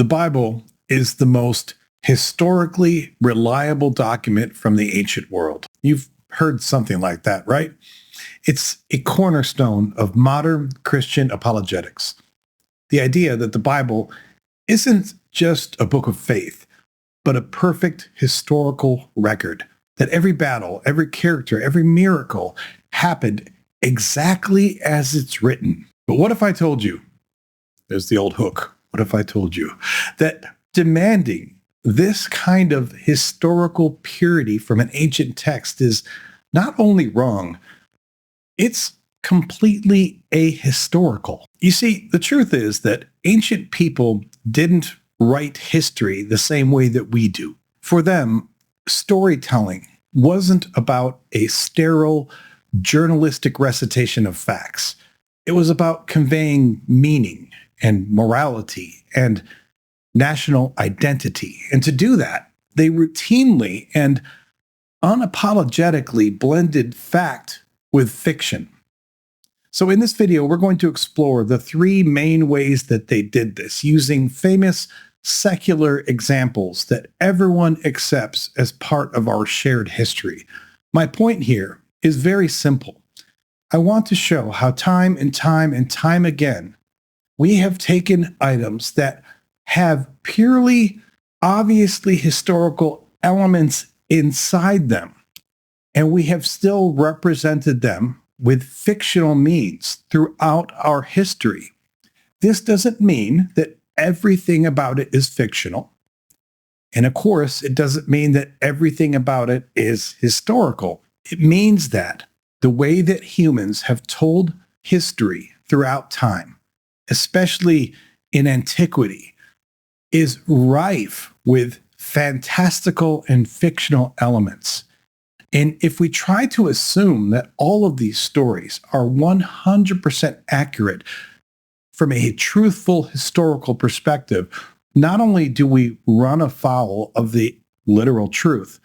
The Bible is the most historically reliable document from the ancient world. You've heard something like that, right? It's a cornerstone of modern Christian apologetics. The idea that the Bible isn't just a book of faith, but a perfect historical record, that every battle, every character, every miracle happened exactly as it's written. But what if I told you, there's the old hook, what if I told you that demanding this kind of historical purity from an ancient text is not only wrong, it's completely ahistorical. You see, the truth is that ancient people didn't write history the same way that we do. For them, storytelling wasn't about a sterile, journalistic recitation of facts. It was about conveying meaning and morality and national identity. And to do that, they routinely and unapologetically blended fact with fiction. So in this video, we're going to explore the three main ways that they did this, using famous secular examples that everyone accepts as part of our shared history. My point here is very simple. I want to show how time and time and time again, we have taken items that have purely, obviously historical elements inside them, and we have still represented them with fictional means throughout our history. This doesn't mean that everything about it is fictional. And of course, it doesn't mean that everything about it is historical. It means that the way that humans have told history throughout time, especially in antiquity, is rife with fantastical and fictional elements. And if we try to assume that all of these stories are 100% accurate from a truthful historical perspective, not only do we run afoul of the literal truth,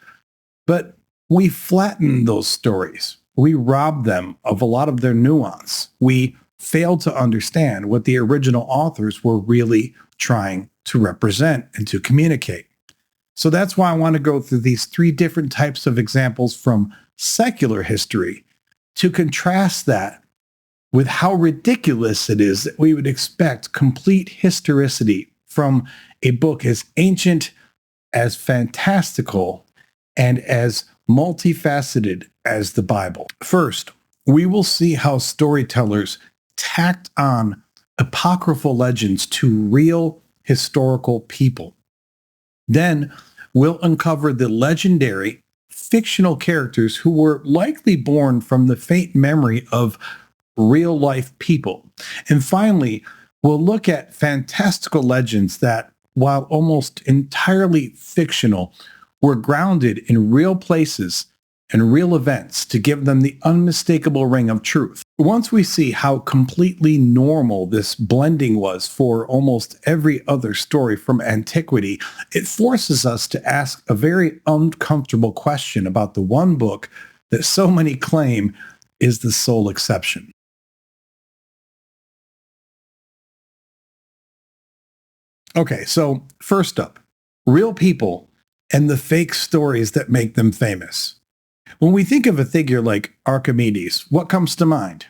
but we flatten those stories. We rob them of a lot of their nuance. We fail to understand what the original authors were really trying to represent and to communicate. So that's why I want to go through these three different types of examples from secular history to contrast that with how ridiculous it is that we would expect complete historicity from a book as ancient, as fantastical, and as multifaceted as the Bible. First, we will see how storytellers tacked on apocryphal legends to real historical people. Then we'll uncover the legendary fictional characters who were likely born from the faint memory of real-life people. And finally, we'll look at fantastical legends that, while almost entirely fictional, were grounded in real places and real events to give them the unmistakable ring of truth. Once we see how completely normal this blending was for almost every other story from antiquity, it forces us to ask a very uncomfortable question about the one book that so many claim is the sole exception. Okay, so first up, real people and the fake stories that make them famous. When we think of a figure like Archimedes, what comes to mind?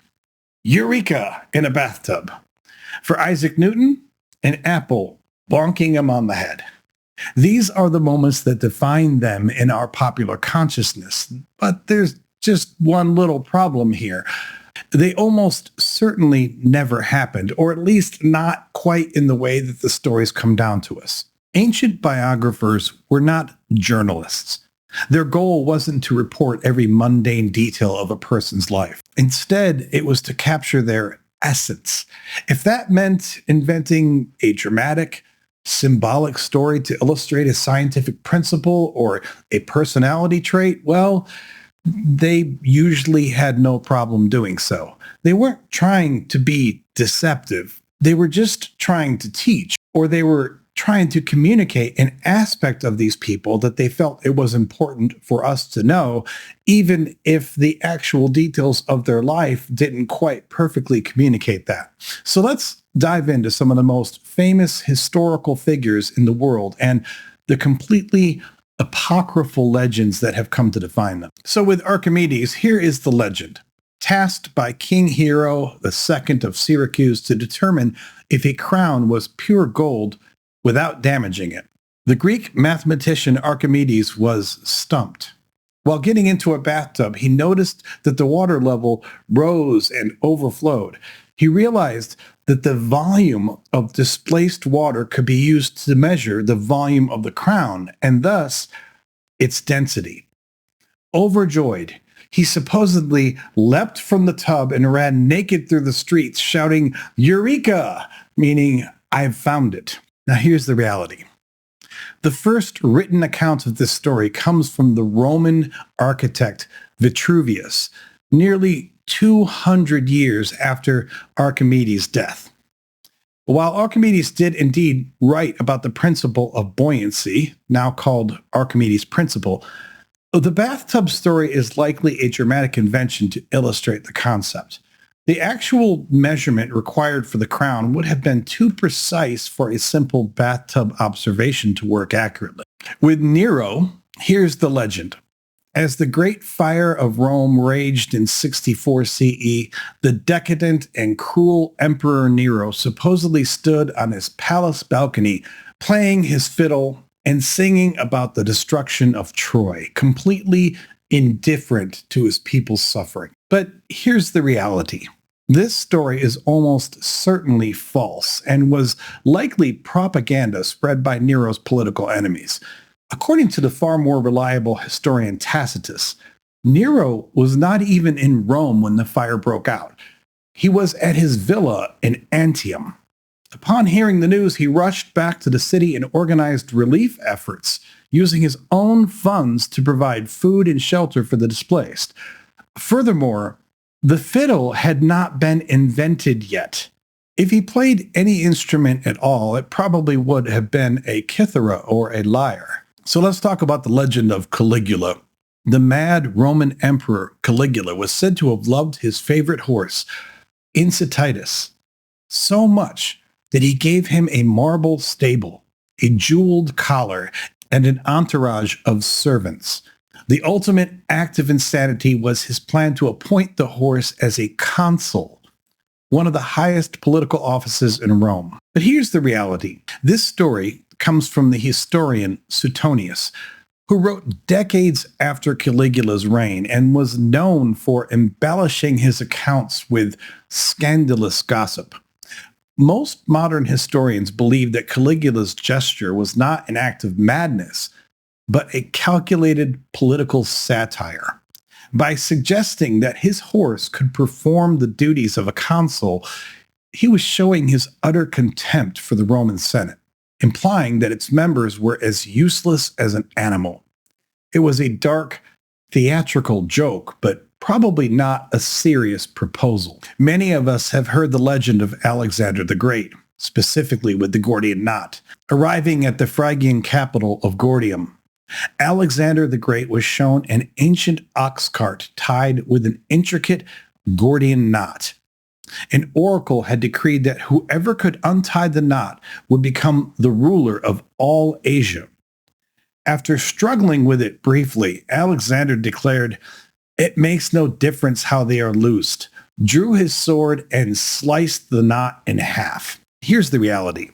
Eureka in a bathtub. For Isaac Newton, an apple bonking him on the head. These are the moments that define them in our popular consciousness. But there's just one little problem here. They almost certainly never happened, or at least not quite in the way that the stories come down to us. Ancient biographers were not journalists. Their goal wasn't to report every mundane detail of a person's life. Instead, it was to capture their essence. If that meant inventing a dramatic, symbolic story to illustrate a scientific principle or a personality trait, well, they usually had no problem doing so. They weren't trying to be deceptive. They were just trying to teach, or they were trying to communicate an aspect of these people that they felt it was important for us to know, even if the actual details of their life didn't quite perfectly communicate that. So let's dive into some of the most famous historical figures in the world and the completely apocryphal legends that have come to define them. So with Archimedes, here is the legend. Tasked by King Hero II of Syracuse to determine if a crown was pure gold without damaging it. The Greek mathematician Archimedes was stumped. While getting into a bathtub, he noticed that the water level rose and overflowed. He realized that the volume of displaced water could be used to measure the volume of the crown, and thus its density. Overjoyed, he supposedly leapt from the tub and ran naked through the streets, shouting, "Eureka!" meaning, "I've found it." Now here's the reality. The first written account of this story comes from the Roman architect Vitruvius, nearly 200 years after Archimedes' death. While Archimedes did indeed write about the principle of buoyancy, now called Archimedes' principle, the bathtub story is likely a dramatic invention to illustrate the concept. The actual measurement required for the crown would have been too precise for a simple bathtub observation to work accurately. With Nero, here's the legend. As the Great Fire of Rome raged in 64 CE, the decadent and cruel Emperor Nero supposedly stood on his palace balcony, playing his fiddle and singing about the destruction of Troy, completely indifferent to his people's suffering. But here's the reality. This story is almost certainly false and was likely propaganda spread by Nero's political enemies. According to the far more reliable historian Tacitus, Nero was not even in Rome when the fire broke out. He was at his villa in Antium. Upon hearing the news, he rushed back to the city and organized relief efforts, using his own funds to provide food and shelter for the displaced. Furthermore, the fiddle had not been invented yet. If he played any instrument at all, it probably would have been a kithara or a lyre. So let's talk about the legend of Caligula. The mad Roman emperor Caligula was said to have loved his favorite horse, Incititus, so much that he gave him a marble stable, a jeweled collar, and an entourage of servants. The ultimate act of insanity was his plan to appoint the horse as a consul, one of the highest political offices in Rome. But here's the reality. This story comes from the historian Suetonius, who wrote decades after Caligula's reign and was known for embellishing his accounts with scandalous gossip. Most modern historians believe that Caligula's gesture was not an act of madness, but a calculated political satire. By suggesting that his horse could perform the duties of a consul, he was showing his utter contempt for the Roman Senate, implying that its members were as useless as an animal. It was a dark, theatrical joke, but probably not a serious proposal. Many of us have heard the legend of Alexander the Great, specifically with the Gordian knot. Arriving at the Phrygian capital of Gordium, Alexander the Great was shown an ancient ox cart tied with an intricate Gordian knot. An oracle had decreed that whoever could untie the knot would become the ruler of all Asia. After struggling with it briefly, Alexander declared, "It makes no difference how they are loosed," drew his sword and sliced the knot in half. Here's the reality.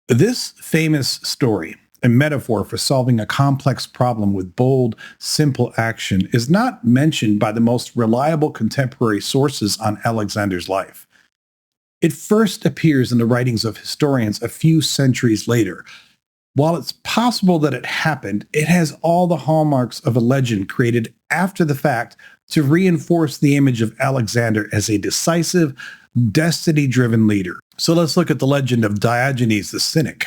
This famous story, a metaphor for solving a complex problem with bold, simple action, is not mentioned by the most reliable contemporary sources on Alexander's life. It first appears in the writings of historians a few centuries later. While it's possible that it happened, it has all the hallmarks of a legend created after the fact to reinforce the image of Alexander as a decisive, destiny-driven leader. So let's look at the legend of Diogenes the Cynic.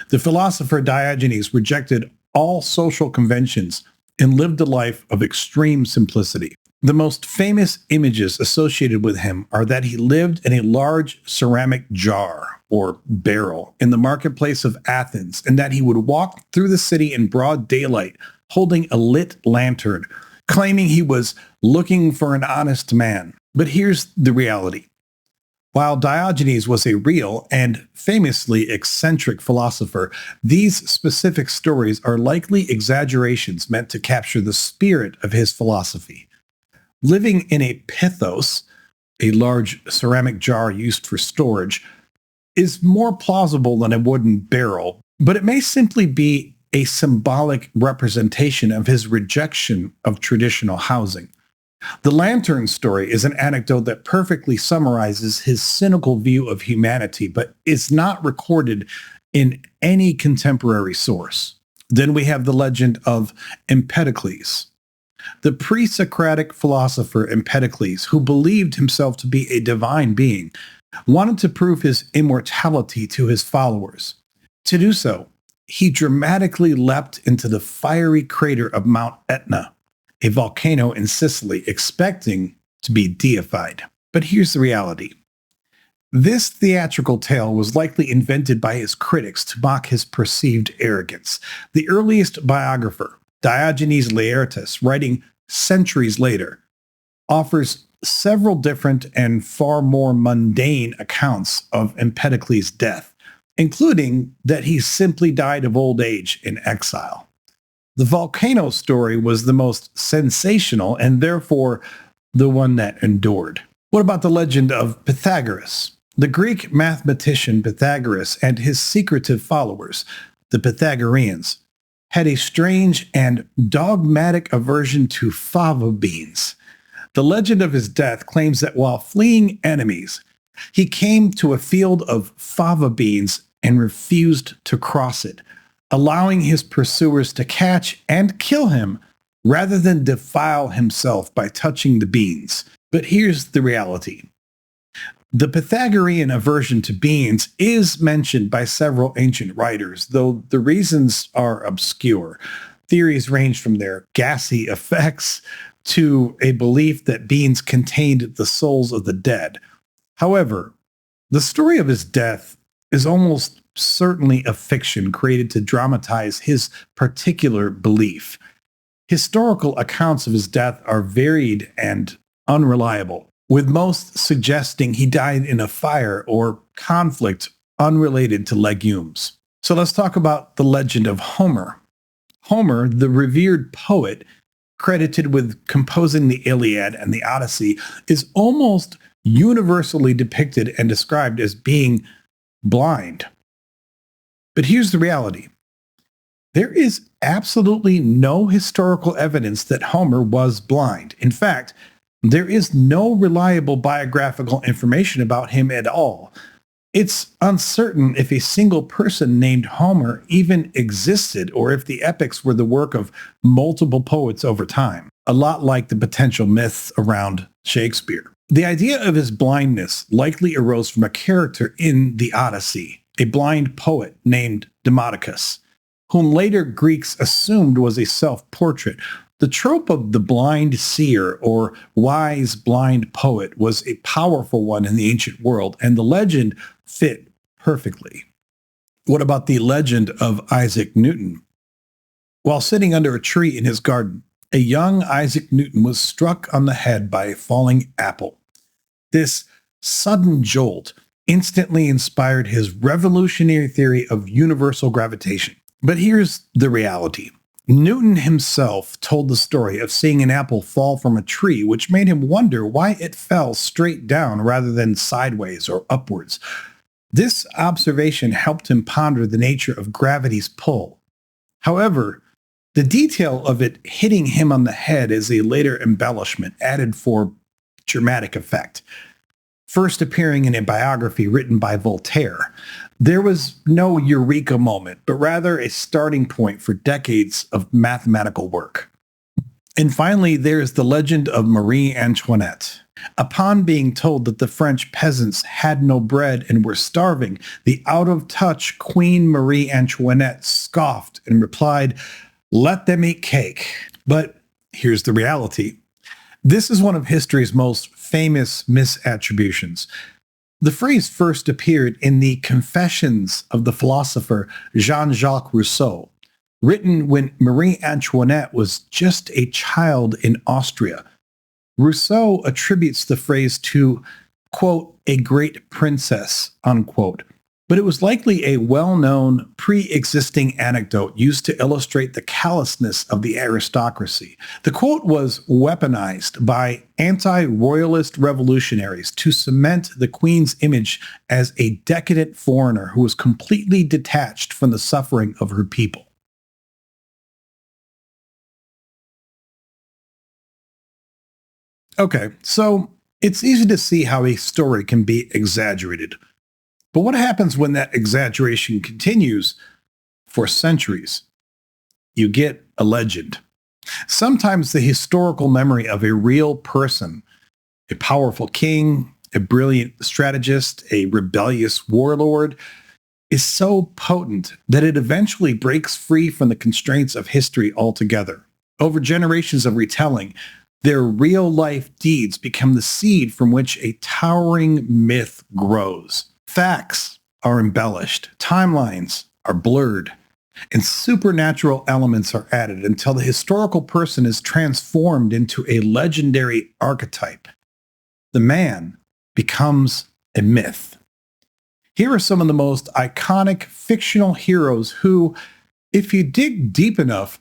The philosopher Diogenes rejected all social conventions and lived a life of extreme simplicity. The most famous images associated with him are that he lived in a large ceramic jar or barrel in the marketplace of Athens, and that he would walk through the city in broad daylight holding a lit lantern, claiming he was looking for an honest man. But here's the reality. While Diogenes was a real and famously eccentric philosopher, these specific stories are likely exaggerations meant to capture the spirit of his philosophy. Living in a pithos, a large ceramic jar used for storage, is more plausible than a wooden barrel, but it may simply be a symbolic representation of his rejection of traditional housing. The lantern story is an anecdote that perfectly summarizes his cynical view of humanity, but is not recorded in any contemporary source. Then we have the legend of Empedocles. The pre-Socratic philosopher Empedocles, who believed himself to be a divine being, wanted to prove his immortality to his followers. To do so, he dramatically leapt into the fiery crater of Mount Etna, a volcano in Sicily, expecting to be deified. But here's the reality. This theatrical tale was likely invented by his critics to mock his perceived arrogance. The earliest biographer, Diogenes Laertius, writing centuries later, offers several different and far more mundane accounts of Empedocles' death, including that he simply died of old age in exile. The volcano story was the most sensational and therefore the one that endured. What about the legend of Pythagoras? The Greek mathematician Pythagoras and his secretive followers, the Pythagoreans, had a strange and dogmatic aversion to fava beans. The legend of his death claims that while fleeing enemies, he came to a field of fava beans and refused to cross it, allowing his pursuers to catch and kill him rather than defile himself by touching the beans. But here's the reality. The Pythagorean aversion to beans is mentioned by several ancient writers, though the reasons are obscure. Theories range from their gassy effects to a belief that beans contained the souls of the dead. However, the story of his death is almost certainly a fiction created to dramatize his particular belief. Historical accounts of his death are varied and unreliable, with most suggesting he died in a fire or conflict unrelated to legumes. So let's talk about the legend of Homer. Homer, the revered poet, credited with composing the Iliad and the Odyssey, is almost universally depicted and described as being blind. But here's the reality. There is absolutely no historical evidence that Homer was blind. In fact, there is no reliable biographical information about him at all. It's uncertain if a single person named Homer even existed or if the epics were the work of multiple poets over time, a lot like the potential myths around Shakespeare. The idea of his blindness likely arose from a character in the Odyssey, a blind poet named Demodocus, whom later Greeks assumed was a self-portrait. The trope of the blind seer or wise blind poet was a powerful one in the ancient world, and the legend fit perfectly. What about the legend of Isaac Newton? While sitting under a tree in his garden, a young Isaac Newton was struck on the head by a falling apple. This sudden jolt instantly inspired his revolutionary theory of universal gravitation. But here's the reality. Newton himself told the story of seeing an apple fall from a tree, which made him wonder why it fell straight down rather than sideways or upwards. This observation helped him ponder the nature of gravity's pull. However, the detail of it hitting him on the head is a later embellishment added for dramatic effect. First appearing in a biography written by Voltaire, there was no eureka moment, but rather a starting point for decades of mathematical work. And finally, there is the legend of Marie Antoinette. Upon being told that the French peasants had no bread and were starving, the out-of-touch Queen Marie Antoinette scoffed and replied, "Let them eat cake." But here's the reality. This is one of history's most famous misattributions. The phrase first appeared in the Confessions of the philosopher Jean-Jacques Rousseau, written when Marie Antoinette was just a child in Austria. Rousseau attributes the phrase to quote, a great princess, unquote. But it was likely a well-known, pre-existing anecdote used to illustrate the callousness of the aristocracy. The quote was weaponized by anti-royalist revolutionaries to cement the queen's image as a decadent foreigner who was completely detached from the suffering of her people. Okay, so it's easy to see how a story can be exaggerated. But what happens when that exaggeration continues for centuries? You get a legend. Sometimes the historical memory of a real person, a powerful king, a brilliant strategist, a rebellious warlord, is so potent that it eventually breaks free from the constraints of history altogether. Over generations of retelling, their real-life deeds become the seed from which a towering myth grows. Facts are embellished, timelines are blurred, and supernatural elements are added until the historical person is transformed into a legendary archetype. The man becomes a myth. Here are some of the most iconic fictional heroes who, if you dig deep enough,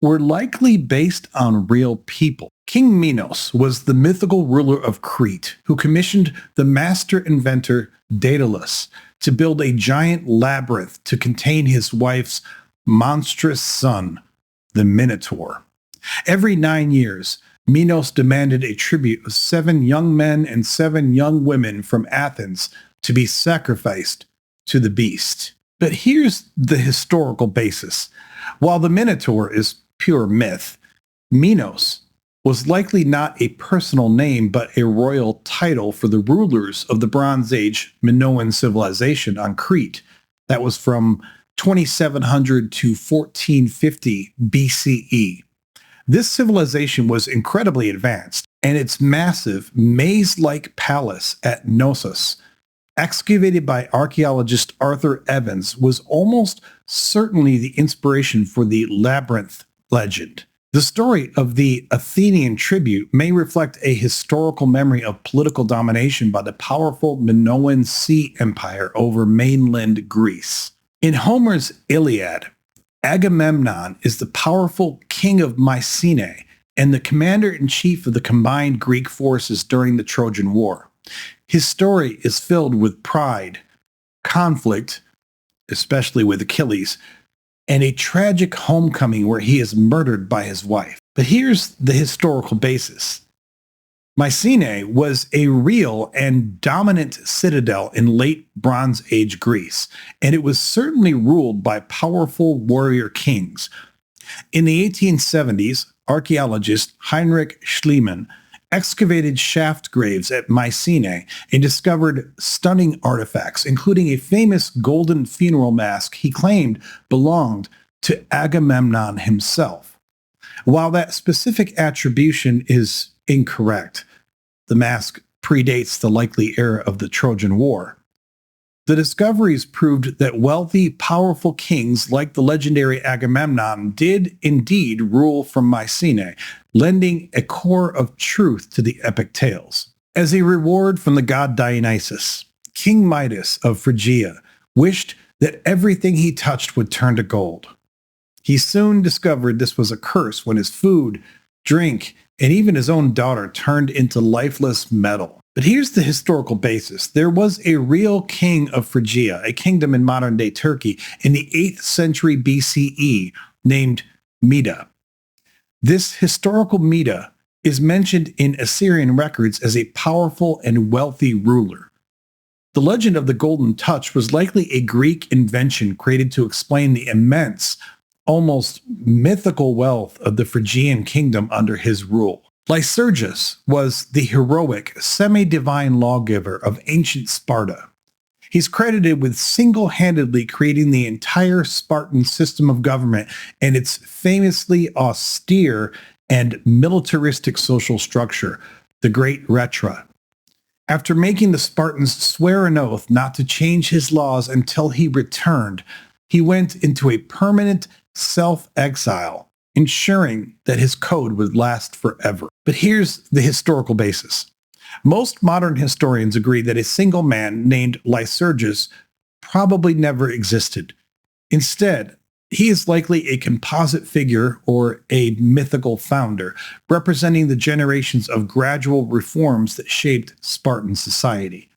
were likely based on real people. King Minos was the mythical ruler of Crete who commissioned the master inventor Daedalus to build a giant labyrinth to contain his wife's monstrous son, the Minotaur. Every 9 years, Minos demanded a tribute of 7 young men and 7 young women from Athens to be sacrificed to the beast. But here's the historical basis. While the Minotaur is pure myth, Minos was likely not a personal name but a royal title for the rulers of the Bronze Age Minoan civilization on Crete. That was from 2700 to 1450 BCE. This civilization was incredibly advanced, and its massive maze-like palace at Knossos, excavated by archaeologist Arthur Evans, was almost certainly the inspiration for the labyrinth legend. The story of the Athenian tribute may reflect a historical memory of political domination by the powerful Minoan Sea Empire over mainland Greece. In Homer's Iliad, Agamemnon is the powerful king of Mycenae and the commander-in-chief of the combined Greek forces during the Trojan War. His story is filled with pride, conflict, especially with Achilles, and a tragic homecoming where he is murdered by his wife. But here's the historical basis. Mycenae was a real and dominant citadel in late Bronze Age Greece, and it was certainly ruled by powerful warrior kings. In the 1870s, archaeologist Heinrich Schliemann excavated shaft graves at Mycenae and discovered stunning artifacts, including a famous golden funeral mask he claimed belonged to Agamemnon himself. While that specific attribution is incorrect, the mask predates the likely era of the Trojan War. The discoveries proved that wealthy, powerful kings like the legendary Agamemnon did indeed rule from Mycenae, lending a core of truth to the epic tales. As a reward from the god Dionysus, King Midas of Phrygia wished that everything he touched would turn to gold. He soon discovered this was a curse when his food, drink, and even his own daughter turned into lifeless metal. But here's the historical basis. There was a real king of Phrygia, a kingdom in modern-day Turkey, in the 8th century BCE named Meda. This historical Meda is mentioned in Assyrian records as a powerful and wealthy ruler. The legend of the Golden Touch was likely a Greek invention created to explain the immense, almost mythical wealth of the Phrygian kingdom under his rule. Lycurgus was the heroic, semi-divine lawgiver of ancient Sparta. He's credited with single-handedly creating the entire Spartan system of government and its famously austere and militaristic social structure, the Great Retra. After making the Spartans swear an oath not to change his laws until he returned, he went into a permanent self-exile, ensuring that his code would last forever. But here's the historical basis. Most modern historians agree that a single man named Lycurgus probably never existed. Instead, he is likely a composite figure or a mythical founder, representing the generations of gradual reforms that shaped Spartan society.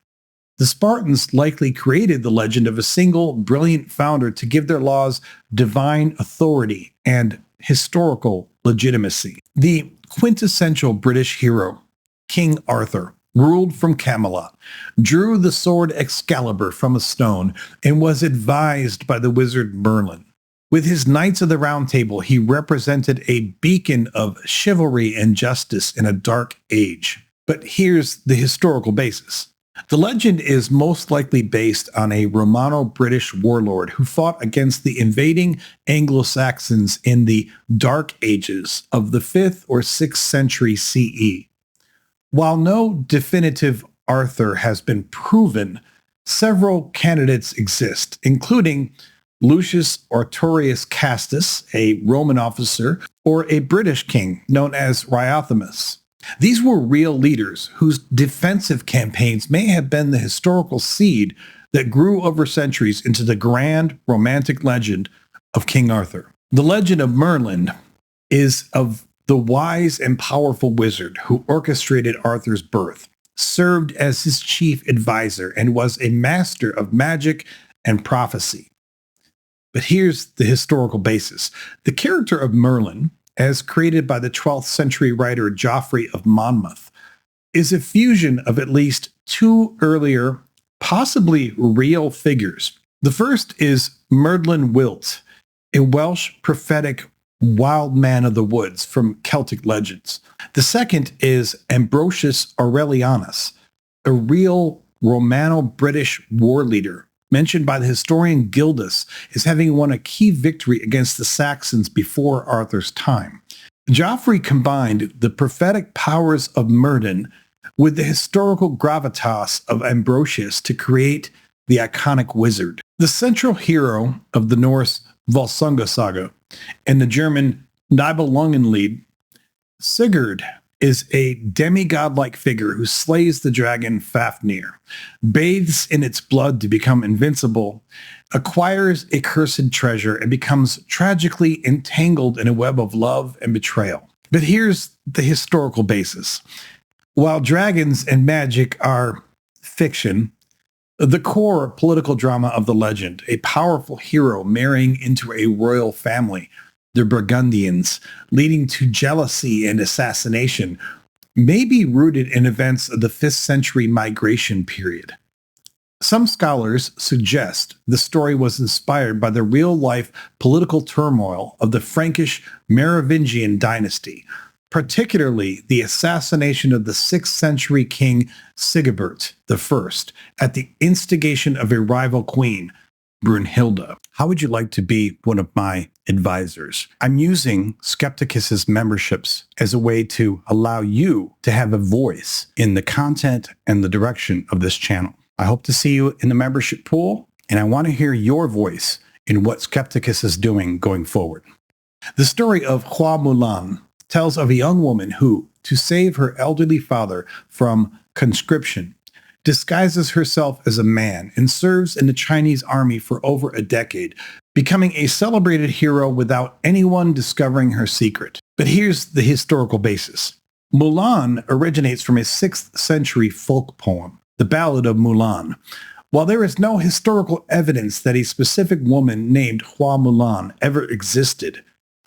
The Spartans likely created the legend of a single brilliant founder to give their laws divine authority and historical legitimacy. The quintessential British hero, King Arthur, ruled from Camelot, drew the sword Excalibur from a stone, and was advised by the wizard Merlin. With his Knights of the Round Table, he represented a beacon of chivalry and justice in a dark age. But here's the historical basis. The legend is most likely based on a Romano-British warlord who fought against the invading Anglo-Saxons in the Dark Ages of the 5th or 6th century CE. While no definitive Arthur has been proven, several candidates exist, including Lucius Artorius Castus, a Roman officer, or a British king known as Riothamus. These were real leaders whose defensive campaigns may have been the historical seed that grew over centuries into the grand romantic legend of King Arthur. The legend of Merlin is of the wise and powerful wizard who orchestrated Arthur's birth, served as his chief advisor, and was a master of magic and prophecy. But here's the historical basis. The character of Merlin, as created by the 12th century writer Geoffrey of Monmouth, is a fusion of at least two earlier, possibly real figures. The first is Myrddin Wyllt, a Welsh prophetic wild man of the woods from Celtic legends. The second is Ambrosius Aurelianus, a real Romano-British war leader, mentioned by the historian Gildas as having won a key victory against the Saxons before Arthur's time. Geoffrey combined the prophetic powers of Myrddin with the historical gravitas of Ambrosius to create the iconic wizard. The central hero of the Norse Volsunga saga and the German Nibelungenlied, Sigurd is a demigod-like figure who slays the dragon Fafnir, bathes in its blood to become invincible, acquires a cursed treasure, and becomes tragically entangled in a web of love and betrayal. But here's the historical basis. While dragons and magic are fiction, the core political drama of the legend, a powerful hero marrying into a royal family, the Burgundians, leading to jealousy and assassination, may be rooted in events of the 5th century migration period. Some scholars suggest the story was inspired by the real-life political turmoil of the Frankish Merovingian dynasty, particularly the assassination of the 6th century king Sigebert I at the instigation of a rival queen, Brunhilde. How would you like to be one of my advisors? I'm using Skepticus's memberships as a way to allow you to have a voice in the content and the direction of this channel. I hope to see you in the membership pool, and I want to hear your voice in what Skepticus is doing going forward. The story of Hua Mulan tells of a young woman who, to save her elderly father from conscription, disguises herself as a man and serves in the Chinese army for over a decade, becoming a celebrated hero without anyone discovering her secret. But here's the historical basis. Mulan originates from a 6th century folk poem, the Ballad of Mulan. While there is no historical evidence that a specific woman named Hua Mulan ever existed,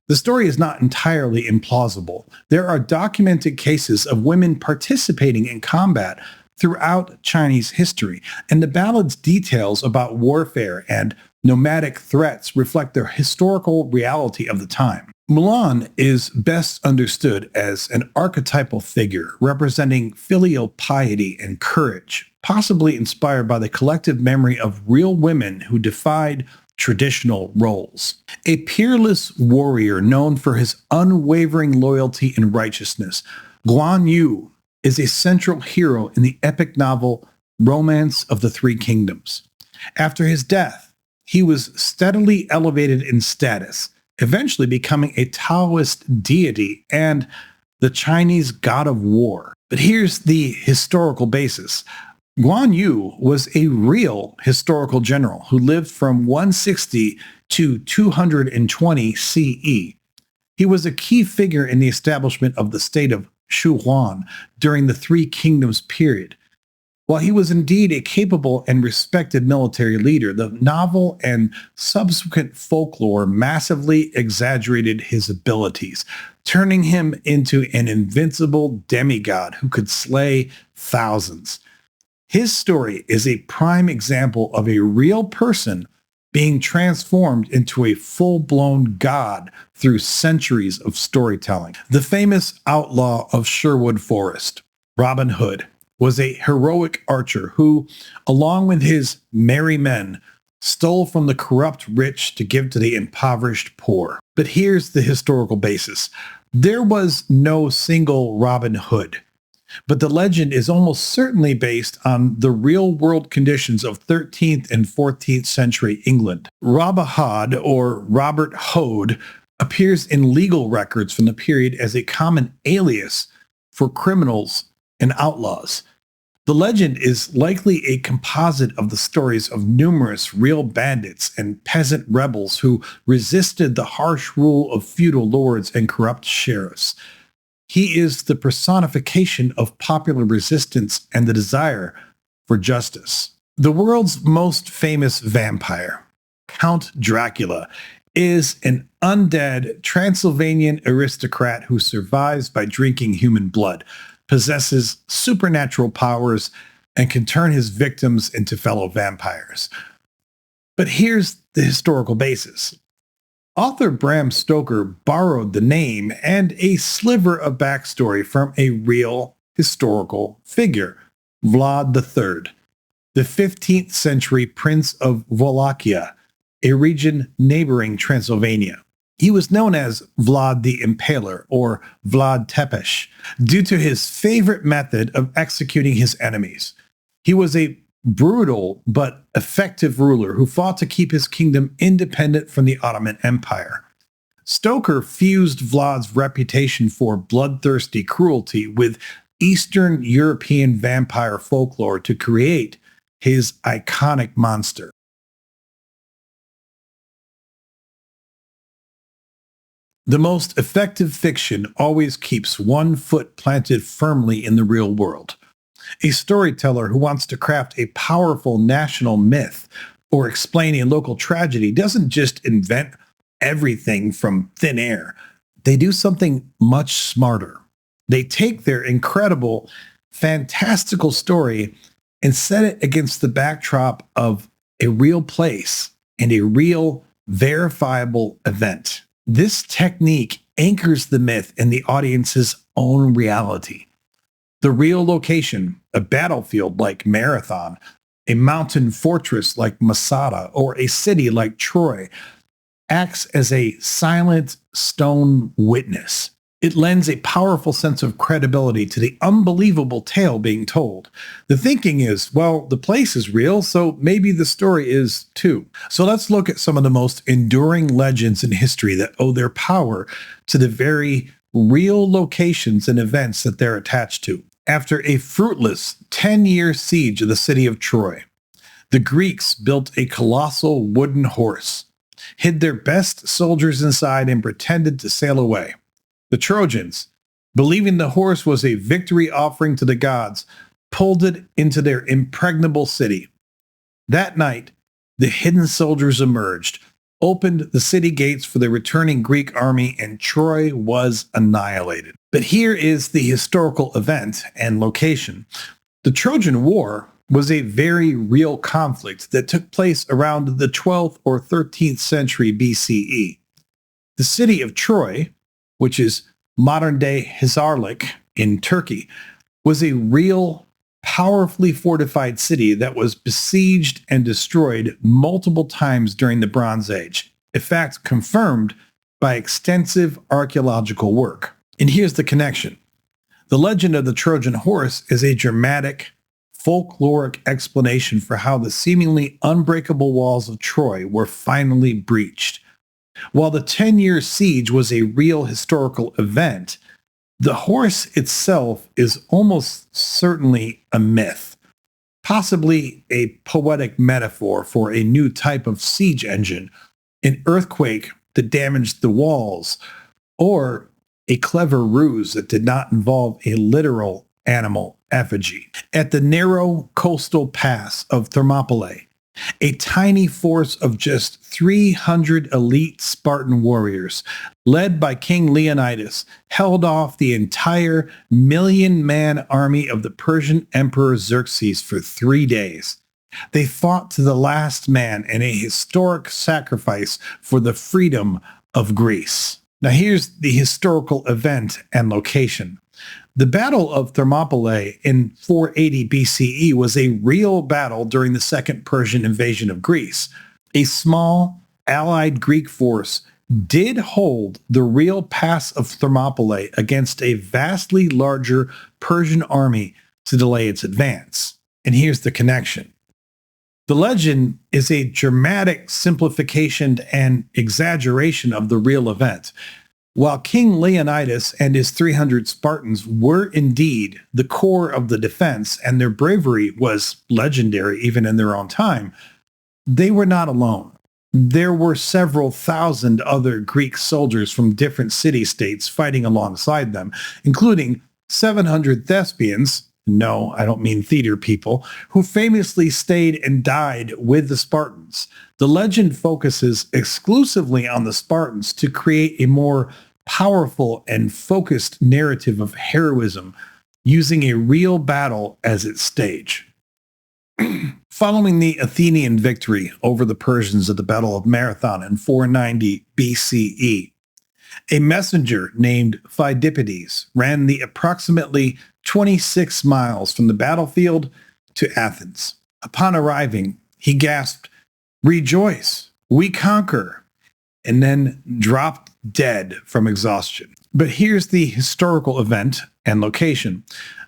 the story is not entirely implausible. There are documented cases of women participating in combat throughout Chinese history, and the ballad's details about warfare and nomadic threats reflect the historical reality of the time. Mulan is best understood as an archetypal figure representing filial piety and courage, possibly inspired by the collective memory of real women who defied traditional roles. A peerless warrior known for his unwavering loyalty and righteousness, Guan Yu is a central hero in the epic novel Romance of the Three Kingdoms. After his death, he was steadily elevated in status, eventually becoming a Taoist deity and the Chinese god of war. But here's the historical basis. Guan Yu was a real historical general who lived from 160 to 220 CE. He was a key figure in the establishment of the state of Shuhuan during the Three Kingdoms period. While he was indeed a capable and respected military leader, the novel and subsequent folklore massively exaggerated his abilities, turning him into an invincible demigod who could slay thousands. His story is a prime example of a real person being transformed into a full-blown god through centuries of storytelling. The famous outlaw of Sherwood Forest, Robin Hood, was a heroic archer who, along with his merry men, stole from the corrupt rich to give to the impoverished poor. But here's the historical basis. There was no single Robin Hood, but the legend is almost certainly based on the real-world conditions of 13th and 14th century England. Robahad, or Robert Hood, appears in legal records from the period as a common alias for criminals and outlaws. The legend is likely a composite of the stories of numerous real bandits and peasant rebels who resisted the harsh rule of feudal lords and corrupt sheriffs. He is the personification of popular resistance and the desire for justice. The world's most famous vampire, Count Dracula, is an undead Transylvanian aristocrat who survives by drinking human blood, possesses supernatural powers, and can turn his victims into fellow vampires. But here's the historical basis. Author Bram Stoker borrowed the name and a sliver of backstory from a real historical figure, Vlad III, the 15th century Prince of Wallachia, a region neighboring Transylvania. He was known as Vlad the Impaler, or Vlad Tepes, due to his favorite method of executing his enemies. He was a brutal but effective ruler who fought to keep his kingdom independent from the Ottoman Empire. Stoker fused Vlad's reputation for bloodthirsty cruelty with Eastern European vampire folklore to create his iconic monster. The most effective fiction always keeps one foot planted firmly in the real world. A storyteller who wants to craft a powerful national myth or explain a local tragedy doesn't just invent everything from thin air. They do something much smarter. They take their incredible, fantastical story and set it against the backdrop of a real place and a real, verifiable event. This technique anchors the myth in the audience's own reality. The real location, a battlefield like Marathon, a mountain fortress like Masada, or a city like Troy, acts as a silent stone witness. It lends a powerful sense of credibility to the unbelievable tale being told. The thinking is, well, the place is real, so maybe the story is too. So let's look at some of the most enduring legends in history that owe their power to the very real locations and events that they're attached to. After a fruitless 10-year siege of the city of Troy, the Greeks built a colossal wooden horse, hid their best soldiers inside, and pretended to sail away. The Trojans, believing the horse was a victory offering to the gods, pulled it into their impregnable city. That night, the hidden soldiers emerged, opened the city gates for the returning Greek army, and Troy was annihilated. But here is the historical event and location. The Trojan War was a very real conflict that took place around the 12th or 13th century BCE. The city of Troy, which is modern-day Hisarlik in Turkey, was a real, powerfully fortified city that was besieged and destroyed multiple times during the Bronze Age, a fact confirmed by extensive archaeological work. And here's the connection. The legend of the Trojan horse is a dramatic, folkloric explanation for how the seemingly unbreakable walls of Troy were finally breached. While the 10-year siege was a real historical event, The horse itself is almost certainly a myth, possibly a poetic metaphor for a new type of siege engine, an earthquake that damaged the walls, or a clever ruse that did not involve a literal animal effigy. At the narrow coastal pass of Thermopylae, a tiny force of just 300 elite Spartan warriors, led by King Leonidas, held off the entire million-man army of the Persian Emperor Xerxes for 3 days. They fought to the last man in a historic sacrifice for the freedom of Greece. Now here's the historical event and location. The Battle of Thermopylae in 480 BCE was a real battle during the Second Persian invasion of Greece. A small, allied Greek force did hold the real pass of Thermopylae against a vastly larger Persian army to delay its advance. And here's the connection. The legend is a dramatic simplification and exaggeration of the real event. While King Leonidas and his 300 Spartans were indeed the core of the defense, and their bravery was legendary even in their own time, they were not alone. There were several thousand other Greek soldiers from different city-states fighting alongside them, including 700 Thespians, no, I don't mean theater people, who famously stayed and died with the Spartans. The legend focuses exclusively on the Spartans to create a more powerful and focused narrative of heroism, using a real battle as its stage. Following the Athenian victory over the Persians at the Battle of Marathon in 490 BCE, a messenger named Pheidippides ran the approximately 26 miles from the battlefield to Athens. Upon arriving, he gasped, "Rejoice, we conquer," and then dropped dead from exhaustion. But here's the historical event and location.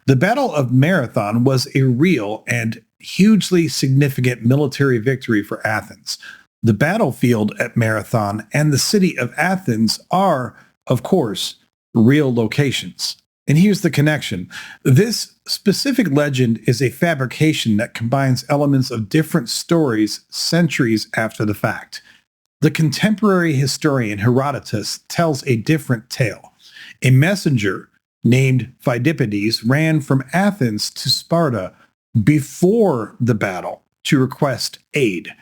The Battle of Marathon was a real and hugely significant military victory for Athens. The battlefield at Marathon and the city of Athens are, of course, real locations. And here's the connection. This specific legend is a fabrication that combines elements of different stories centuries after the fact. The contemporary historian Herodotus tells a different tale. A messenger named Pheidippides ran from Athens to Sparta before the battle to request aid,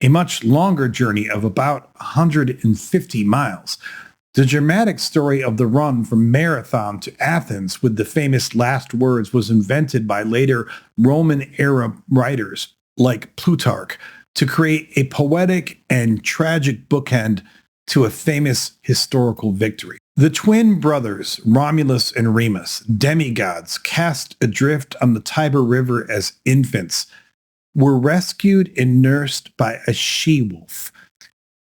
a much longer journey of about 150 miles. The dramatic story of the run from Marathon to Athens with the famous last words was invented by later Roman-era writers like Plutarch to create a poetic and tragic bookend to a famous historical victory. The twin brothers, Romulus and Remus, demigods cast adrift on the Tiber River as infants, were rescued and nursed by a she-wolf.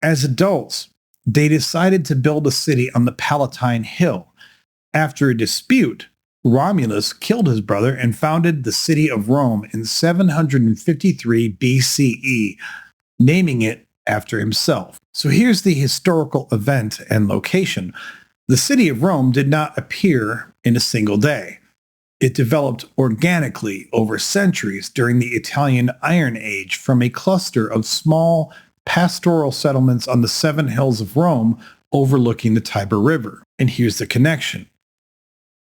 As adults, they decided to build a city on the Palatine Hill. After a dispute, Romulus killed his brother and founded the city of Rome in 753 BCE, naming it after himself. So here's the historical event and location. The city of Rome did not appear in a single day. It developed organically over centuries during the Italian Iron Age from a cluster of small pastoral settlements on the 7 hills of Rome overlooking the Tiber River. And here's the connection.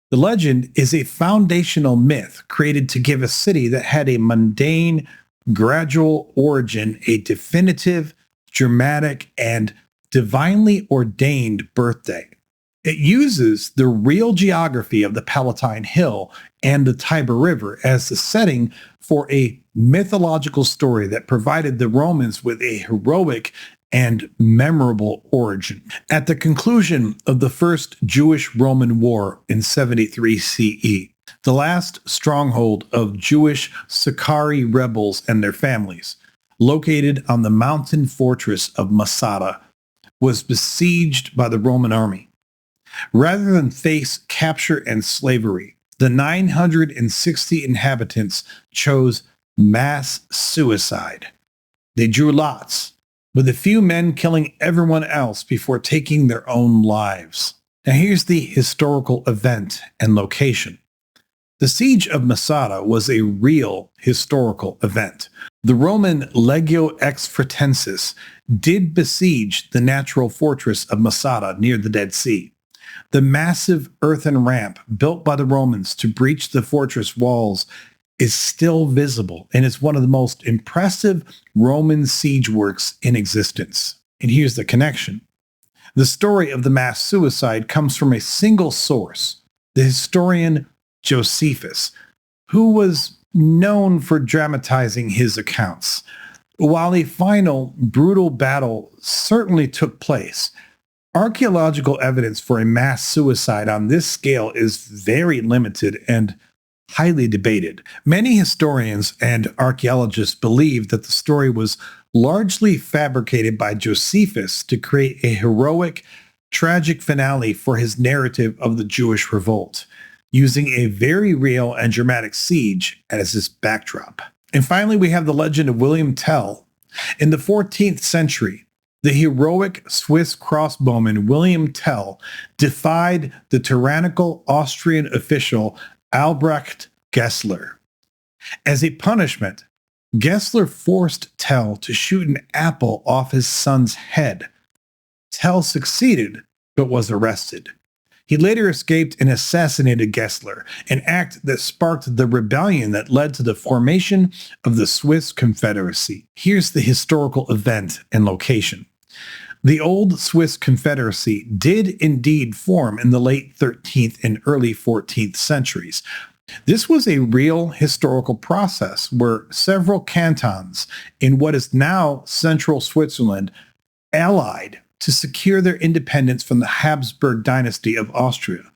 The legend is a foundational myth created to give a city that had a mundane, gradual origin a definitive, dramatic, and divinely ordained birthday. It uses the real geography of the Palatine Hill and the Tiber River as the setting for a mythological story that provided the Romans with a heroic and memorable origin. At the conclusion of the First Jewish-Roman War in 73 CE, the last stronghold of Jewish Sicarii rebels and their families, located on the mountain fortress of Masada, was besieged by the Roman army. Rather than face capture and slavery, the 960 inhabitants chose mass suicide. They drew lots, with a few men killing everyone else before taking their own lives. Now here's the historical event and location. The siege of Masada was a real historical event. The Roman Legio Exfratensis did besiege the natural fortress of Masada near the Dead Sea. The massive earthen ramp built by the Romans to breach the fortress walls is still visible and is one of the most impressive Roman siege works in existence. And here's the connection. The story of the mass suicide comes from a single source, the historian Josephus, who was known for dramatizing his accounts. While a final, brutal battle certainly took place, archaeological evidence for a mass suicide on this scale is very limited and highly debated. Many historians and archaeologists believe that the story was largely fabricated by Josephus to create a heroic, tragic finale for his narrative of the Jewish revolt, using a very real and dramatic siege as his backdrop. And finally, we have the legend of William Tell. In the 14th century, the heroic Swiss crossbowman William Tell defied the tyrannical Austrian official Albrecht Gessler. As a punishment, Gessler forced Tell to shoot an apple off his son's head. Tell succeeded, but was arrested. He later escaped and assassinated Gessler, an act that sparked the rebellion that led to the formation of the Swiss Confederacy. Here's the historical event and location. The old Swiss Confederacy did indeed form in the late 13th and early 14th centuries. This was a real historical process where several cantons in what is now central Switzerland allied to secure their independence from the Habsburg dynasty of Austria.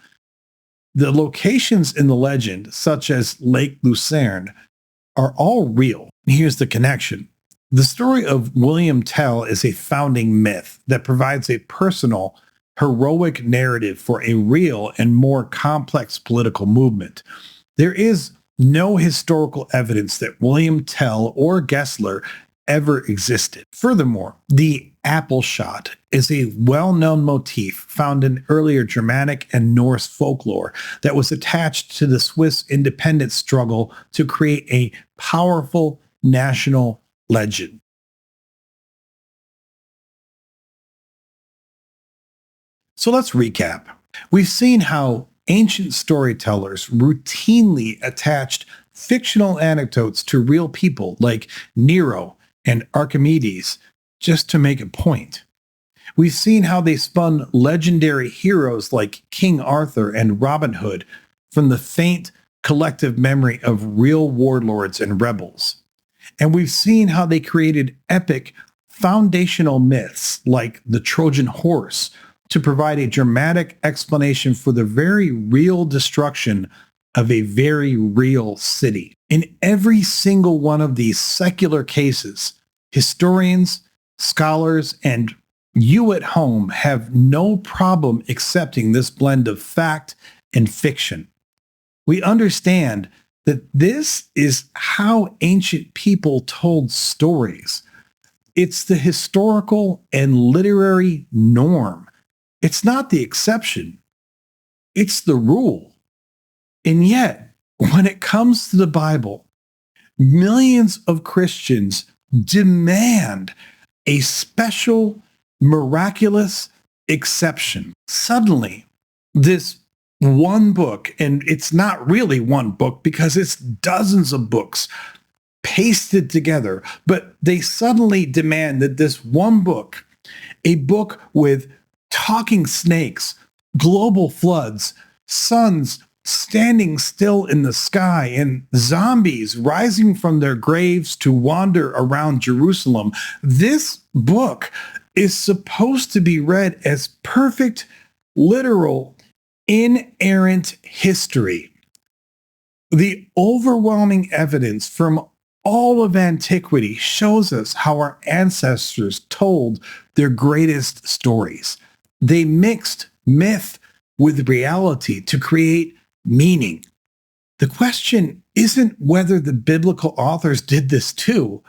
The locations in the legend, such as Lake Lucerne, are all real. Here's the connection. The story of William Tell is a founding myth that provides a personal, heroic narrative for a real and more complex political movement. There is no historical evidence that William Tell or Gessler ever existed. Furthermore, the apple shot is a well-known motif found in earlier Germanic and Norse folklore that was attached to the Swiss independence struggle to create a powerful national legend. So let's recap. We've seen how ancient storytellers routinely attached fictional anecdotes to real people like Nero and Archimedes just to make a point. We've seen how they spun legendary heroes like King Arthur and Robin Hood from the faint collective memory of real warlords and rebels. And we've seen how they created epic foundational myths like the Trojan horse to provide a dramatic explanation for the very real destruction of a very real city. In every single one of these secular cases, historians, scholars, and you at home have no problem accepting this blend of fact and fiction. We understand that this is how ancient people told stories. It's the historical and literary norm. It's not the exception. It's the rule. And yet, when it comes to the Bible, millions of Christians demand a special, miraculous exception. Suddenly, this one book, and it's not really one book because it's dozens of books pasted together, but they suddenly demand that this one book, a book with talking snakes, global floods, suns standing still in the sky, and zombies rising from their graves to wander around Jerusalem. This book is supposed to be read as perfect, literal, inerrant history. The overwhelming evidence from all of antiquity shows us how our ancestors told their greatest stories. They mixed myth with reality to create meaning. The question isn't whether the biblical authors did this too.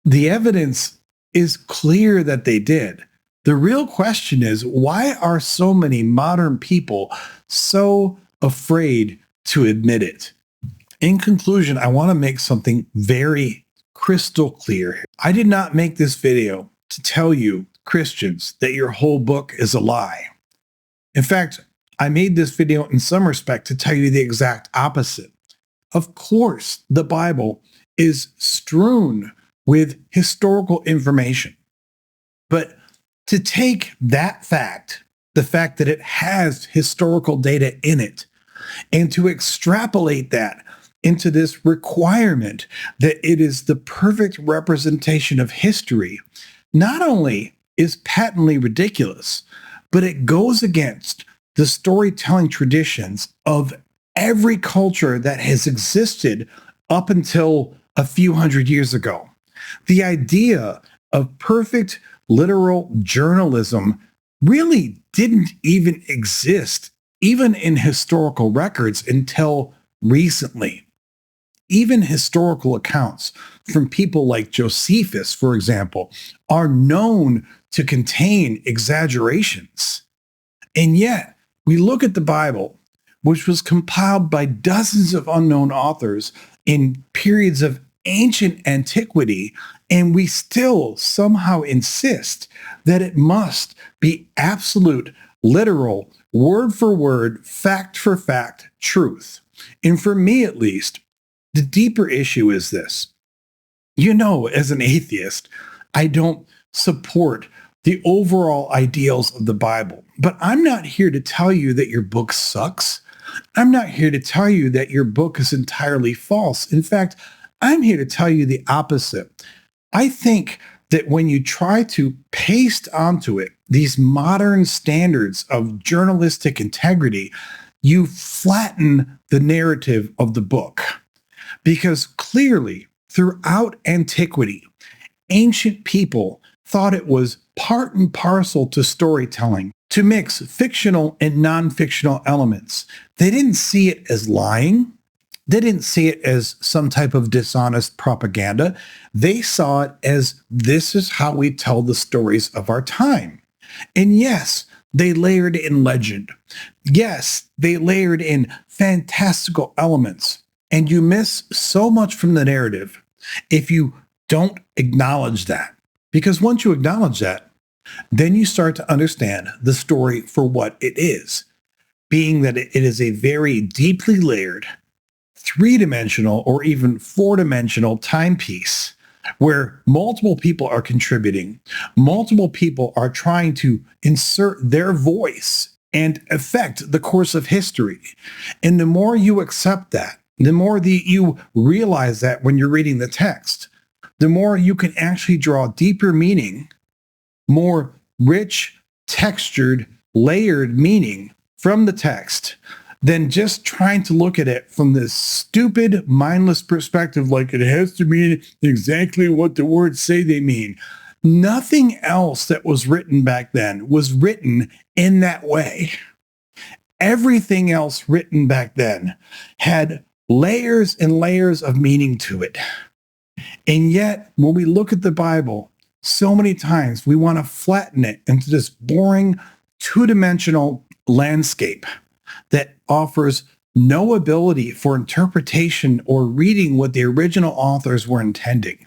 The evidence is clear that they did. The real question is, why are so many modern people so afraid to admit it? In conclusion, I want to make something very crystal clear. I did not make this video to tell you, Christians, that your whole book is a lie. In fact, I made this video in some respect to tell you the exact opposite. Of course, the Bible is strewn with historical information. But to take that fact, the fact that it has historical data in it, and to extrapolate that into this requirement that it is the perfect representation of history, not only is patently ridiculous, but it goes against the storytelling traditions of every culture that has existed up until a few hundred years ago. The idea of perfect literal journalism really didn't even exist, even in historical records, until recently. Even historical accounts from people like Josephus, for example, are known to contain exaggerations. And yet, we look at the Bible, which was compiled by dozens of unknown authors in periods of ancient antiquity, and we still somehow insist that it must be absolute, literal, word for word, fact for fact truth. And for me, at least, the deeper issue is this. You know, as an atheist, I don't support the overall ideals of the Bible, but I'm not here to tell you that your book sucks. I'm not here to tell you that your book is entirely false. In fact, I'm here to tell you the opposite. I think that when you try to paste onto it these modern standards of journalistic integrity, you flatten the narrative of the book. Because clearly, throughout antiquity, ancient people thought it was part and parcel to storytelling to mix fictional and non-fictional elements. They didn't see it as lying. They didn't see it as some type of dishonest propaganda. They saw it as this is how we tell the stories of our time. And yes, they layered in legend. Yes, they layered in fantastical elements. And you miss so much from the narrative if you don't acknowledge that. Because once you acknowledge that, then you start to understand the story for what it is, being that it is a very deeply layered, three-dimensional or even four-dimensional timepiece where multiple people are contributing, multiple people are trying to insert their voice and affect the course of history. And the more you accept that, the more that you realize that when you're reading the text, the more you can actually draw deeper meaning, more rich, textured, layered meaning from the text than just trying to look at it from this stupid, mindless perspective like it has to mean exactly what the words say they mean. Nothing else that was written back then was written in that way. Everything else written back then had layers and layers of meaning to it. And yet, when we look at the Bible, so many times we want to flatten it into this boring, two-dimensional landscape that offers no ability for interpretation or reading what the original authors were intending.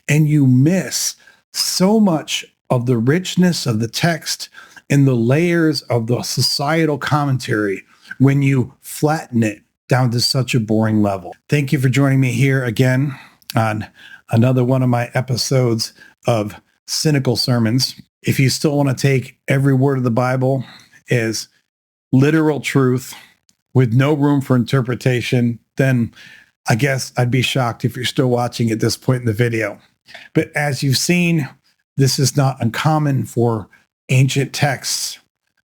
And you miss so much of the richness of the text and the layers of the societal commentary when you flatten it down to such a boring level. Thank you for joining me here again on another one of my episodes of Cynical Sermons. If you still want to take every word of the Bible as literal truth with no room for interpretation, then I guess I'd be shocked if you're still watching at this point in the video. But as you've seen, this is not uncommon for ancient texts.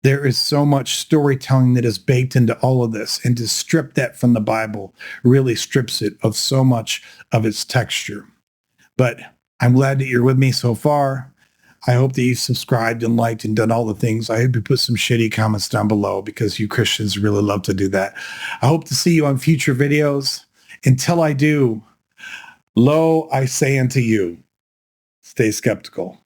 There is so much storytelling that is baked into all of this, and to strip that from the Bible really strips it of so much of its texture. But I'm glad that you're with me so far. I hope that you've subscribed and liked and done all the things. I hope you put some shitty comments down below because you Christians really love to do that. I hope to see you on future videos. Until I do, lo, I say unto you, stay skeptical.